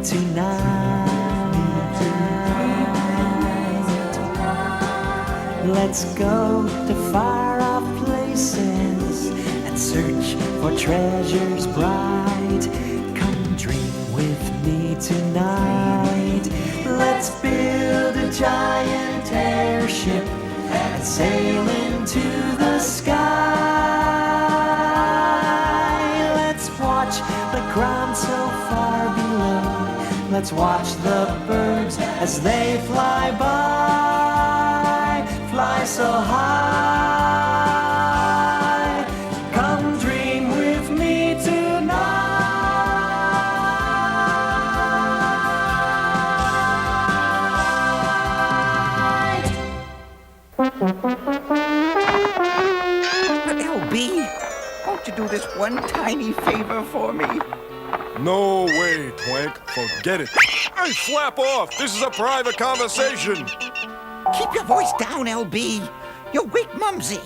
tonight. Let's go to far-off places and search for treasures bright. Come dream with me tonight. Let's build a giant airship and sail into the sky. Let's watch the ground so far below. Let's watch the birds as they fly by, fly so high. Come dream with me tonight. LB, won't you do this one tiny favor for me? No way, Twank. Forget it. Hey, flap off. This is a private conversation. Keep your voice down, LB. You'll wake Mumsy.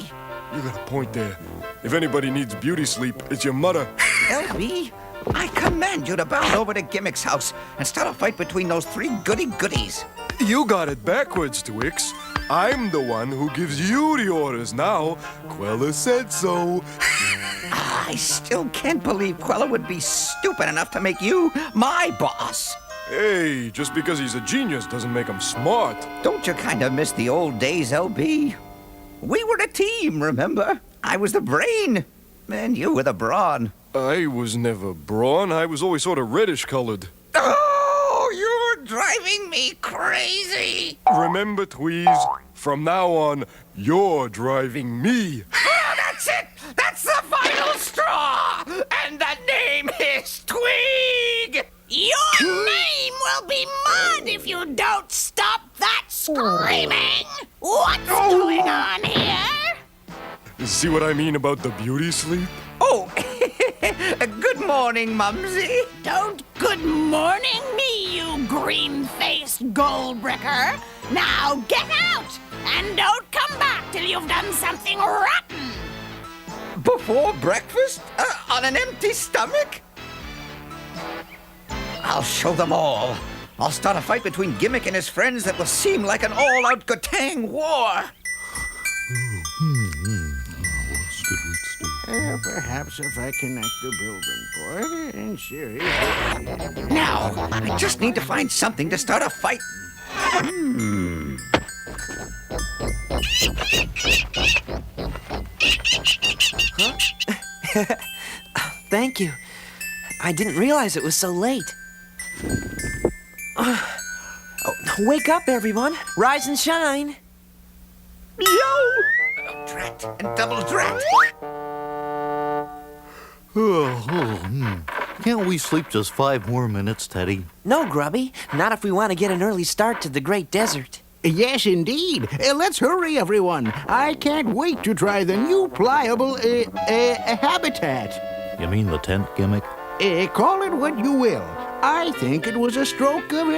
You got a point there. If anybody needs beauty sleep, it's your mother. LB, I command you to bound over to Gimmick's house and start a fight between those three goody-goodies. You got it backwards, Twix. I'm the one who gives you the orders now. Quella said so. I still can't believe Quella would be stupid enough to make you my boss. Hey, just because he's a genius doesn't make him smart. Don't you kind of miss the old days, LB? We were a team, remember? I was the brain, and you were the brawn. I was never brawn. I was always sort of reddish colored. Oh, you're driving me crazy. Remember, Tweez, from now on, you're driving me. Oh, that's it! That's the final straw! And the name is Tweeg! Your name will be Mud if you don't stop that screaming! What's going on here? See what I mean about the beauty sleep? Oh, good morning, Mumsy. Don't good morning me, you green-faced gold-bricker. Now get out, and don't come back till you've done something rotten. Before breakfast? On an empty stomach? I'll show them all. I'll start a fight between Gimmick and his friends that will seem like an all-out Gotang war. Perhaps if I connect the building board in series. Now, I just need to find something to start a fight. Thank you. I didn't realize it was so late. Wake up, everyone. Rise and shine. Yo! Drat and double drat. Can't we sleep just 5 more minutes, Teddy? No, Grubby. Not if we want to get an early start to the Great Desert. Yes, indeed. Let's hurry, everyone. I can't wait to try the new pliable habitat. You mean the tent, Gimmick? Call it what you will. I think it was a stroke of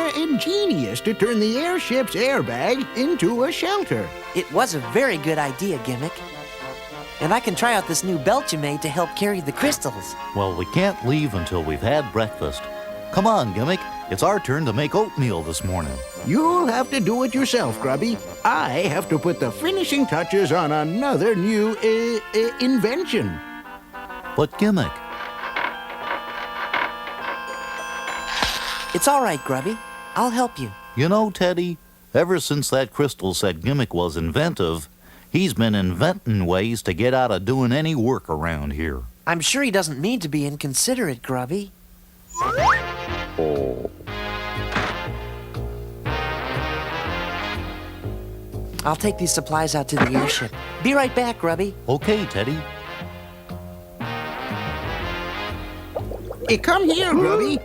genius to turn the airship's airbag into a shelter. It was a very good idea, Gimmick. And I can try out this new belt you made to help carry the crystals. Well, we can't leave until we've had breakfast. Come on, Gimmick. It's our turn to make oatmeal this morning. You'll have to do it yourself, Grubby. I have to put the finishing touches on another new invention. But Gimmick, It's all right, Grubby. I'll help you. you know, Teddy, ever since that crystal said Gimmick was inventive, he's been inventing ways to get out of doing any work around here. I'm sure he doesn't mean to be inconsiderate, Grubby. I'll take these supplies out to the airship. Be right back, Grubby. Okay, Teddy. Come here, Grubby.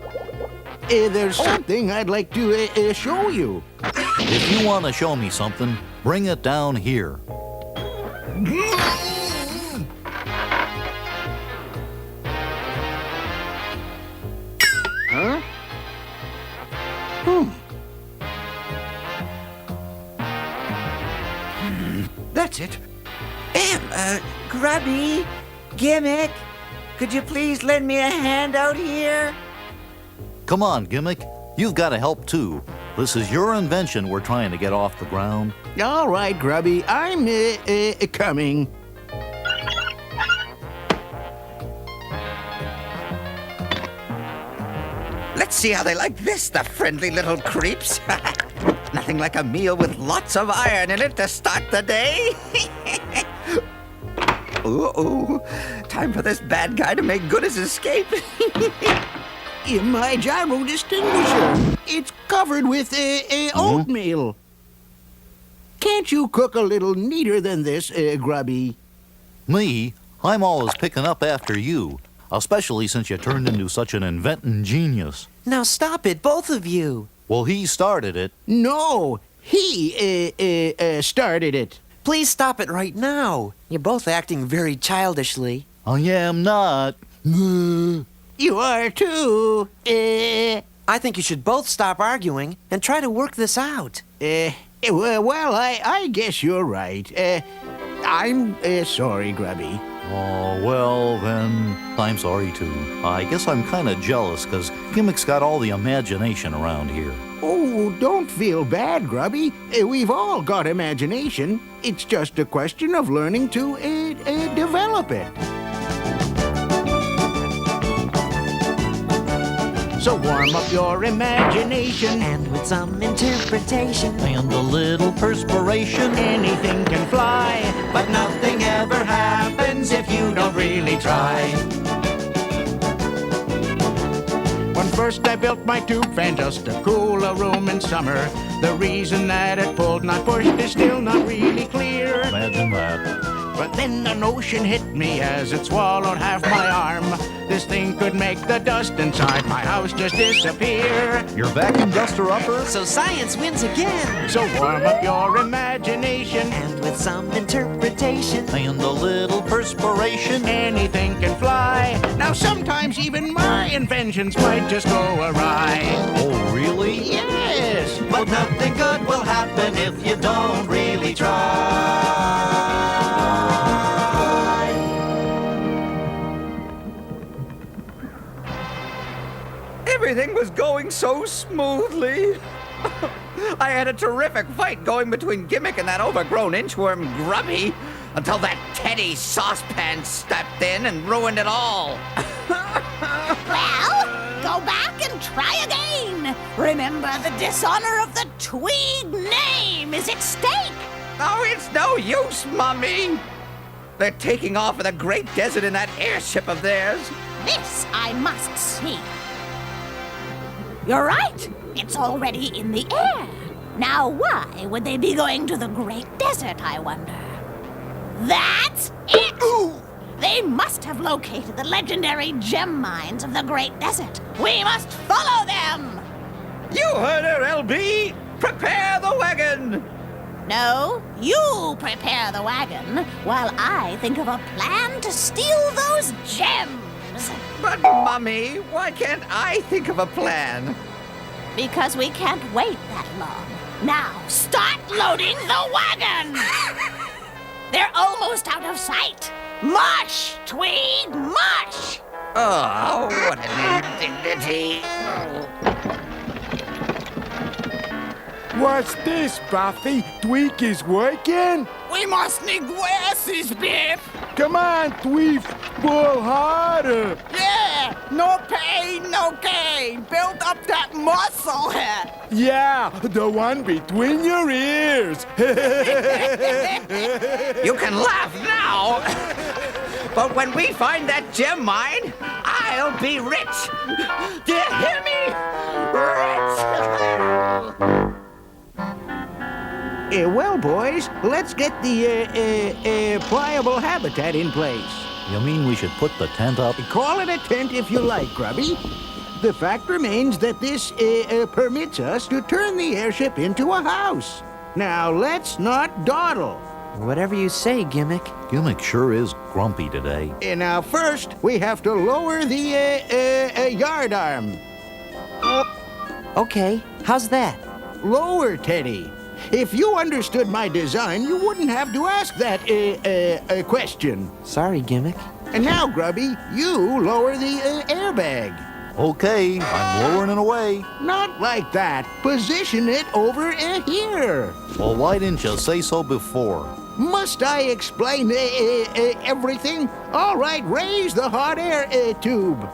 There's something I'd like to show you. If you want to show me something, bring it down here. Huh? That's it. Grubby, Gimmick, could you please lend me a hand out here? Come on, Gimmick. you've got to help too. This is your invention we're trying to get off the ground. All right, Grubby, I'm coming. Let's see how they like this, the friendly little creeps. Nothing like a meal with lots of iron in it to start the day. Ooh, time for this bad guy to make good his escape. In my gyro distinguisher, it's covered with oatmeal. Can't you cook a little neater than this, Grubby? Me? I'm always picking up after you, especially since you turned into such an inventing genius. Now stop it, both of you. Well, he started it. No, he started it. Please stop it right now. You're both acting very childishly. I am not. You are too. I think you should both stop arguing and try to work this out. Well, I guess you're right. I'm sorry, Grubby. Oh, well, then, I'm sorry too. I guess I'm kind of jealous because Gimmick's got all the imagination around here. Oh, don't feel bad, Grubby. We've all got imagination. It's just a question of learning to develop it. So warm up your imagination, And with some interpretation, And a little perspiration. anything can fly. but nothing ever happens if you don't really try. When first I built my tube fan just to cool a room in summer, the reason that it pulled, not pushed, is still not really clear. Imagine that. But then the notion hit me as it swallowed half my arm. This thing could make the dust inside my house just disappear. Your vacuum duster upper? So science wins again. So warm up your imagination, And with some interpretation, And a little perspiration. anything can fly. Now sometimes even my inventions might just go awry. Oh, really? Yes, but nothing good will happen if you don't really try. Everything was going so smoothly. I had a terrific fight going between Gimmick and that overgrown inchworm Grubby until that Teddy saucepan stepped in and ruined it all. Well, go back and try again. Remember, the dishonor of the Tweed name is at stake. Oh, it's no use, Mummy. They're taking off in the great desert in that airship of theirs. This I must see. You're right. It's already in the air. Now, why would they be going to the Great Desert, I wonder? That's it! They must have located the legendary gem mines of the Great Desert. We must follow them! You heard her, LB. Prepare the wagon. No, you prepare the wagon while I think of a plan to steal those gems. But, Mummy, why can't I think of a plan? Because we can't wait that long. Now, start loading the wagon! They're almost out of sight. Mush, Tweed, mush! Oh, what an indignity. What's this, Buffy? Tweak is working? We must need glasses, Biff. Come on, Tweak, pull harder. Yeah, no pain, no gain. Build up that muscle head. Yeah, the one between your ears. You can laugh now. But when we find that gem mine, I'll be rich. Do you hear me? Rich. Well, boys, let's get the pliable habitat in place. You mean we should put the tent up? Call it a tent if you like, Grubby. The fact remains that this permits us to turn the airship into a house. Now, let's not dawdle. Whatever you say, Gimmick. Gimmick sure is grumpy today. Now, first, we have to lower the yard arm. Okay, how's that? Lower, Teddy. If you understood my design, you wouldn't have to ask that question. Sorry, Gimmick. And now, Grubby, you lower the airbag. Okay, I'm lowering it away. Not like that. Position it over here. Well, why didn't you say so before? Must I explain everything? All right, raise the hot air tube.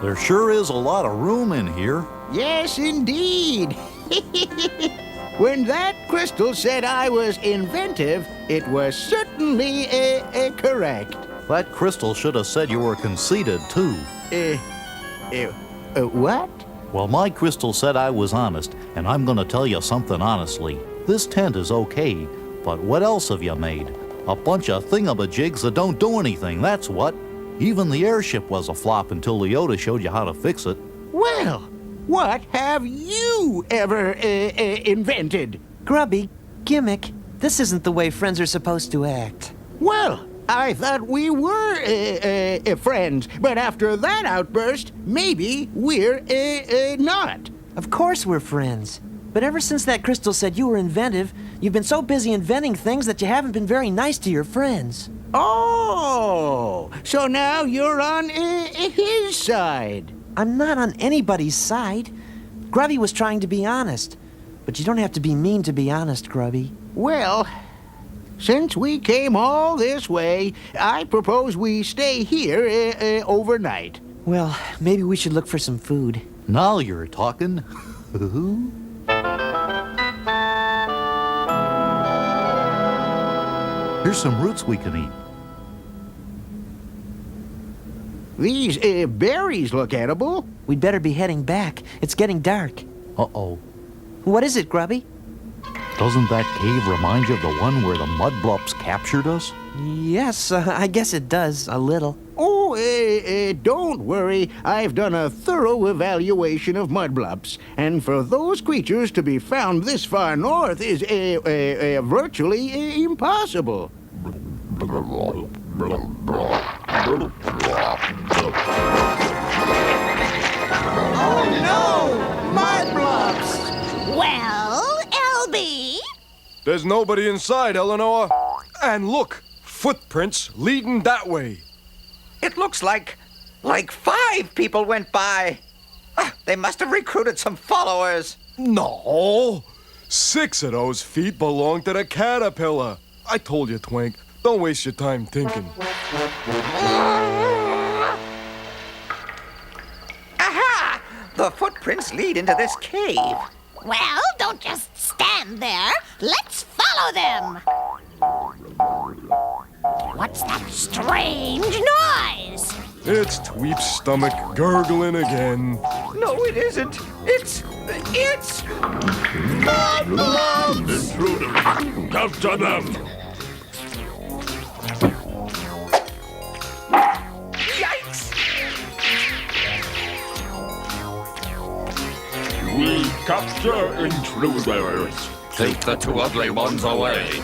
There sure is a lot of room in here. Yes, indeed. When that crystal said I was inventive, it was certainly correct. That crystal should have said you were conceited, too. What? Well, my crystal said I was honest, and I'm going to tell you something honestly. This tent is okay, but what else have you made? A bunch of thingamajigs that don't do anything, that's what. Even the airship was a flop until Leota showed you how to fix it. Well, what have you ever invented? Grubby, Gimmick, this isn't the way friends are supposed to act. Well, I thought we were friends, but after that outburst, maybe we're not. Of course we're friends. But ever since that crystal said you were inventive, you've been so busy inventing things that you haven't been very nice to your friends. Oh, so now you're on his side. I'm not on anybody's side. Grubby was trying to be honest. But you don't have to be mean to be honest, Grubby. Well, since we came all this way, I propose we stay here overnight. Well, maybe we should look for some food. Now you're talking. Here's some roots we can eat. These berries look edible. We'd better be heading back. It's getting dark. Uh-oh. What is it, Grubby? Doesn't that cave remind you of the one where the Mudblups captured us? Yes, I guess it does, a little. Oh, don't worry. I've done a thorough evaluation of Mudblups, and for those creatures to be found this far north is virtually impossible. Oh no! Mudblups! Well, LB? There's nobody inside, Eleanor. And look, footprints leading that way. It looks like 5 people went by. They must have recruited some followers. No, 6 of those feet belong to the caterpillar. I told you, Twink, don't waste your time thinking. Aha! The footprints lead into this cave. Well, don't just stand there. Let's follow them. What's that strange noise? It's Tweep's stomach gurgling again. No, it isn't. It's... After them! Yikes! We capture intruders. Take the 2 ugly ones away.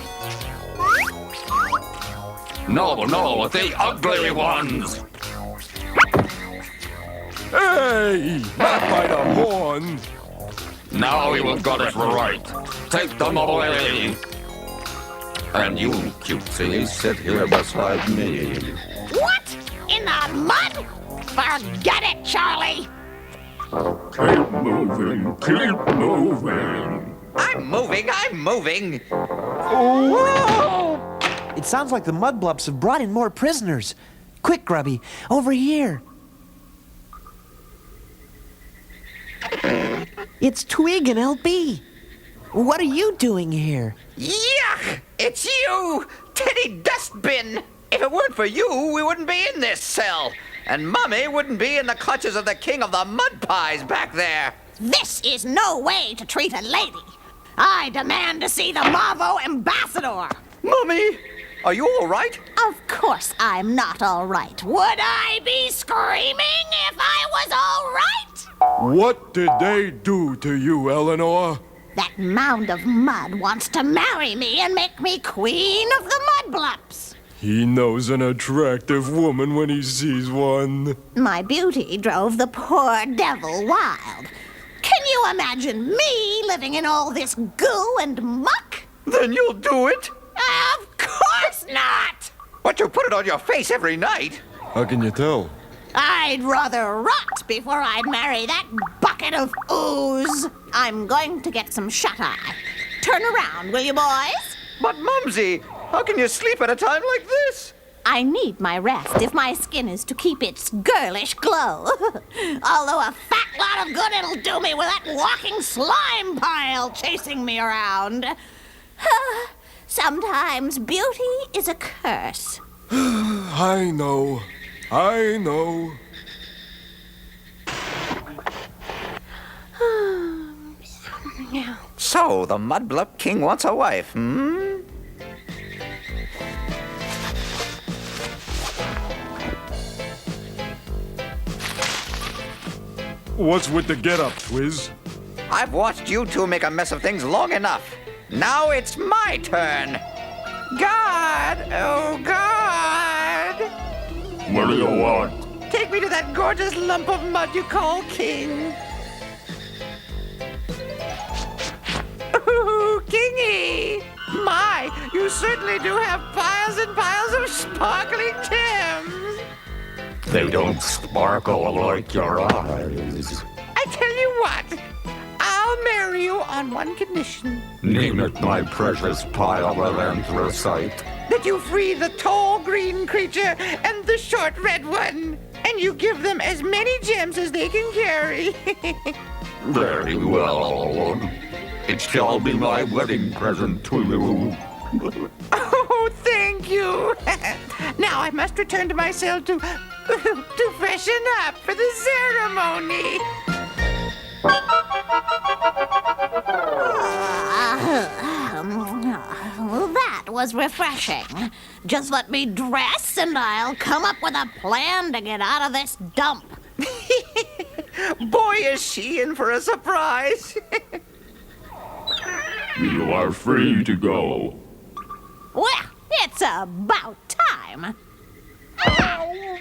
No, the ugly ones! Hey, not by the horn. Now you have got it right. Take them away. And you, cutesy, sit here beside me. What? In the mud? Forget it, Charlie. Keep moving, keep moving. I'm moving. Whoa! It sounds like the Mudblups have brought in more prisoners. Quick, Grubby, over here. It's Twig and LB. What are you doing here? Yuck! It's you, Teddy Dustbin. If it weren't for you, we wouldn't be in this cell. And Mummy wouldn't be in the clutches of the king of the mud pies back there. This is no way to treat a lady. I demand to see the Mavo ambassador. Mummy, are you all right? Of course I'm not all right. Would I be screaming if I was all right? What did they do to you, Eleanor? That mound of mud wants to marry me and make me queen of the Mudblups. He knows an attractive woman when he sees one. My beauty drove the poor devil wild. Can you imagine me living in all this goo and muck? Then you'll do it. Of course not! But you put it on your face every night. How can you tell? I'd rather rot before I'd marry that bucket of ooze. I'm going to get some shut-eye. Turn around, will you, boys? But, Mumsy, how can you sleep at a time like this? I need my rest if my skin is to keep its girlish glow. Although a fat lot of good it'll do me with that walking slime pile chasing me around. Sometimes beauty is a curse. I know. I know. So, the Mudblup King wants a wife, hmm? What's with the get-up, Twiz? I've watched you two make a mess of things long enough. Now it's my turn. God, oh God! What do you want? Take me to that gorgeous lump of mud you call king. Ooh, Kingy! My, you certainly do have piles and piles of sparkling gems. They don't sparkle like your eyes. I tell you what, I'll marry you on one condition. Name it, my precious pile of anthracite. That you free the tall green creature and the short red one. And you give them as many gems as they can carry. Very well. It shall be my wedding present to you. Oh, thank you. Now I must return to my cell to freshen up for the ceremony. That was refreshing. Just let me dress and I'll come up with a plan to get out of this dump. Boy, is she in for a surprise. You are free to go. Well, it's about time.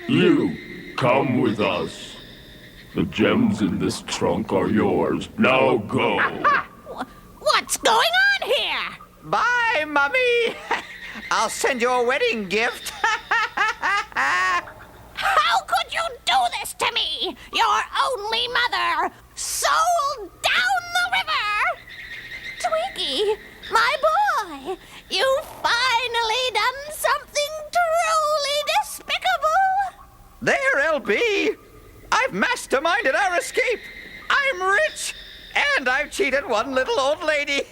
You, come with us. The gems in this trunk are yours. Now go. What's going on here? Bye, Mummy. I'll send you a wedding gift. How could you do this to me? Your only mother, sold down the river. Twiggy, my boy, you've finally done something truly despicable. There, LB. I've masterminded our escape. I'm rich, and I've cheated one little old lady.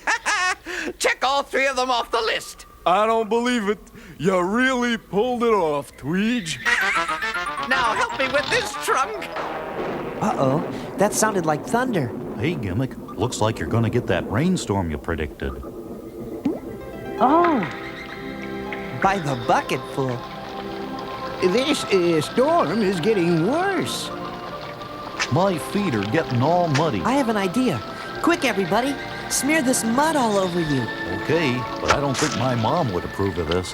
Check all three of them off the list. I don't believe it. You really pulled it off, Tweege. Now help me with this trunk. Uh-oh, that sounded like thunder. Hey, Gimmick, looks like you're gonna get that rainstorm you predicted. Oh, by the bucketful. This storm is getting worse. My feet are getting all muddy. I have an idea. Quick, everybody, smear this mud all over you. Okay, but I don't think my mom would approve of this.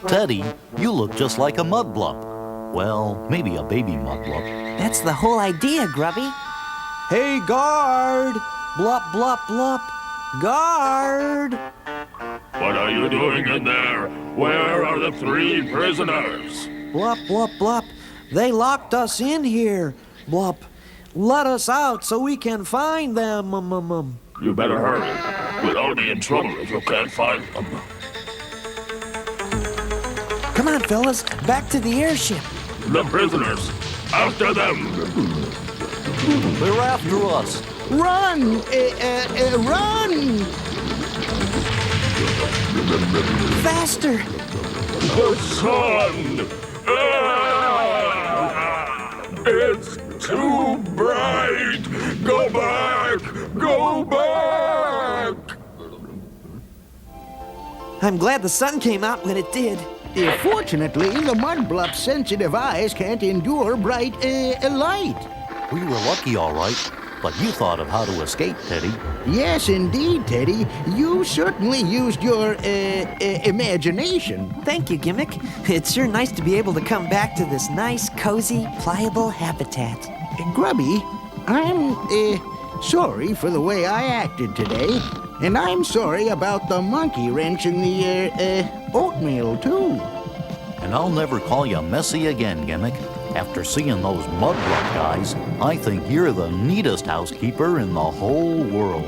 Teddy, you look just like a Mudblup. Well, maybe a baby Mudblup. That's the whole idea, Grubby. Hey, guard! Blup, blup, blup. Guard! What are you doing in there? Where are the 3 prisoners? Blup, blup, blup. They locked us in here. Blup. Let us out so we can find them. You better hurry. We'll be in trouble if you can't find them. Come on, fellas. Back to the airship. The prisoners, after them. They're after us. Run! Run! Faster! The sun! It's too bright! Go back! Go back! I'm glad the sun came out when it did. Fortunately, the Mudblup's sensitive eyes can't endure bright light. We were lucky, all right. But you thought of how to escape, Teddy. Yes, indeed, Teddy. You certainly used your imagination. Thank you, Gimmick. It's sure nice to be able to come back to this nice, cozy, pliable habitat. Grubby, I'm sorry for the way I acted today. And I'm sorry about the monkey wrench in the oatmeal, too. And I'll never call you messy again, Gimmick. After seeing those Mudblup guys, I think you're the neatest housekeeper in the whole world.